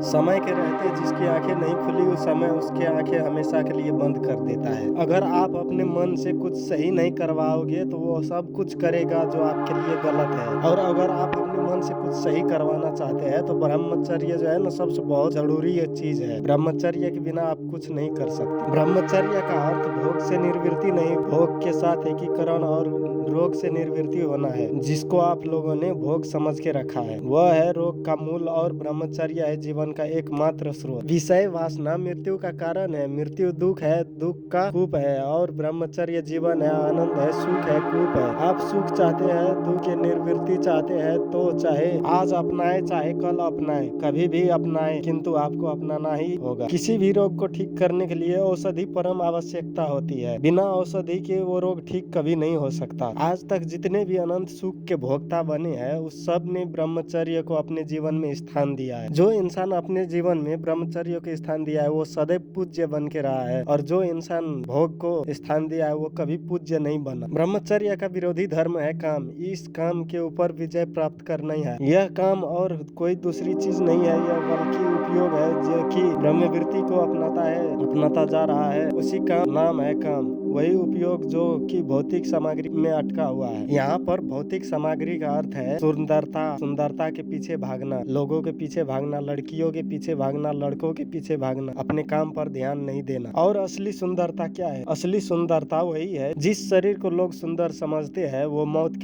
समय के रहते जिसकी आंखें नहीं खुली उस समय उसकी आंखें हमेशा के लिए बंद कर देता है। अगर आप अपने मन से कुछ सही नहीं करवाओगे तो वो सब कुछ करेगा जो आपके लिए गलत है। और अगर आप अपने मन से कुछ सही करवाना चाहते हैं तो ब्रह्मचर्य जो है ना सबसे बहुत जरूरी चीज है। ब्रह्मचर्य के बिना आप कुछ नहीं कर सकते। ब्रह्मचर्य का अर्थ भोग से निर्वृत्ति नहीं, भोग के साथ एकीकरण और रोग से निर्वृत्ति होना है। जिसको आप लोगों ने भोग समझ के रखा है वह है रोग का मूल और ब्रह्मचर्य है जीवन का एकमात्र स्रोत। विषय वासना मृत्यु का कारण है, मृत्यु दुख है, दुख का कूप है और ब्रह्मचर्य जीवन है, आनंद है, सुख है, कूप है। आप सुख चाहते हैं, दुख की निवृत्ति चाहते हैं तो चाहे आज अपनाए चाहे कल अपनाए, कभी भी अपनाए, किंतु आपको अपनाना ही होगा। किसी भी रोग को ठीक करने के लिए औषधि परम आवश्यकता होती है। बिना औषधि के वो रोग ठीक कभी नहीं हो सकता। आज तक जितने भी अनंत सुख के भोक्ता बने हैं उस सब ने ब्रह्मचर्य को अपने जीवन में स्थान दिया है। जो इंसान अपने जीवन में ब्रह्मचर्य को स्थान दिया है वो सदैव पूज्य बन के रहा है और जो इंसान भोग को स्थान दिया है वो कभी पूज्य नहीं बना। ब्रह्मचर्य का विरोधी धर्म है काम। इस काम के ऊपर विजय प्राप्त करना ही है। यह काम और कोई दूसरी चीज नहीं है, यह बल्कि उपयोग है जो कि ब्रह्मवृत्ति को अपनाता जा रहा है। उसी का नाम है काम। वही उपयोग जो कि भौतिक सामग्री में अटका हुआ है। यहाँ पर भौतिक सामग्री का अर्थ है सुंदरता के पीछे भागना, लोगों के पीछे भागना, लड़कियों के पीछे भागना, लड़कों के पीछे भागना, अपने काम पर ध्यान नहीं देना। और असली सुंदरता क्या है? असली सुंदरता वही है जिस शरीर को लोग सुंदर समझते हैं वो मौत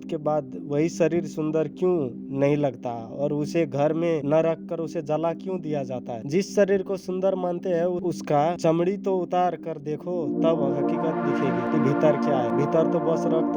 के बाद वही शरीर सुंदर क्यों नहीं लगता और उसे घर में न रख कर उसे जला क्यों दिया जाता है। जिस शरीर को सुंदर मानते हैं उसका चमड़ी तो उतार कर देखो तब हकीकत दिखेगी कि भीतर क्या है। भीतर तो बस रक्त,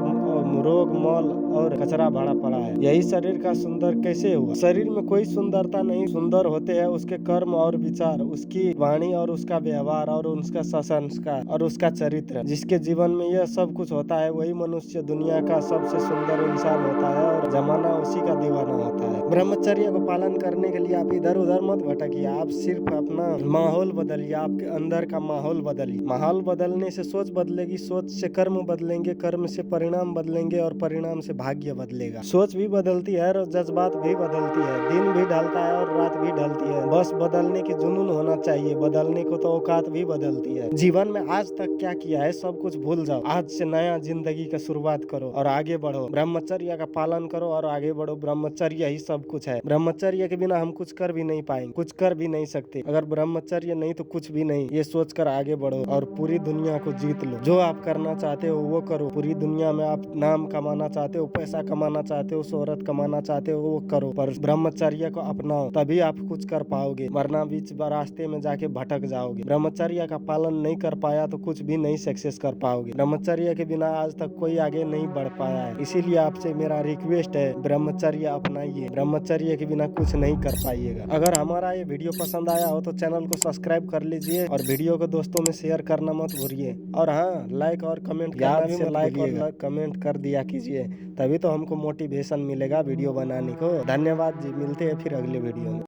रोग, मल और कचरा भरा पड़ा है। यही शरीर का सुंदर कैसे हुआ? शरीर में कोई सुंदरता नहीं, सुंदर होते हैं उसके कर्म और विचार, उसकी वाणी और उसका व्यवहार और उसका संस्कार और उसका चरित्र। जिसके जीवन में यह सब कुछ होता है वही मनुष्य दुनिया का सबसे सुंदर इंसान होता है और जमाना उसी का दीवाना होता है। ब्रह्मचर्य को पालन करने के लिए आप इधर उधर मत भटकिए। आप सिर्फ अपना माहौल बदलिए, आपके अंदर का माहौल बदलिए। माहौल बदलने से सोच बदलेगी, सोच से कर्म बदलेंगे, कर्म से परिणाम बदलेंगे और परिणाम से भाग्य बदलेगा। सोच भी बदलती है और जज्बात भी बदलती है, दिन भी ढलता है और रात भी ढलती है। बस बदलने की जुनून होना चाहिए, बदलने को तो औकात भी बदलती है। जीवन में आज तक क्या किया है सब कुछ भूल जाओ। आज से नया जिंदगी का शुरुआत करो और आगे बढ़ो। ब्रह्मचर्य का पालन करो और आगे बढ़ो। ब्रह्मचर्य ही सब कुछ है। ब्रह्मचर्य के बिना हम कुछ कर भी नहीं पाएंगे, कुछ कर भी नहीं सकते। अगर ब्रह्मचर्य नहीं तो कुछ भी नहीं। ये सोच कर आगे बढ़ो और पूरी दुनिया को जीत लो। जो आप करना चाहते हो वो करो। पूरी दुनिया में आप नाम कमाना चाहते हो, पैसा कमाना चाहते हो, शोहरत कमाना चाहते हो वो करो, पर ब्रह्मचर्य को अपनाओ तभी आप कुछ कर पाओगे, वरना बीच रास्ते में जाके भटक जाओगे। ब्रह्मचर्य का पालन नहीं कर पाया तो कुछ भी नहीं सक्सेस कर पाओगे। ब्रह्मचर्य के बिना आज तक कोई आगे नहीं बढ़ पाया है। इसीलिए आपसे मेरा रिक्वेस्ट है ब्रह्मचर्य अपनाइए। ब्रह्मचर्य के बिना कुछ नहीं कर पाइएगा। अगर हमारा ये वीडियो पसंद आया हो तो चैनल को सब्सक्राइब कर लीजिए और वीडियो को दोस्तों में शेयर करना मत भूलिए। और हाँ, लाइक और कमेंट करना भी मत भूलिएगा। कमेंट कर दिया कीजिए तभी तो हमको मोटिवेशन मिलेगा वीडियो बनाने को। धन्यवाद जी, मिलते हैं फिर अगले वीडियो में।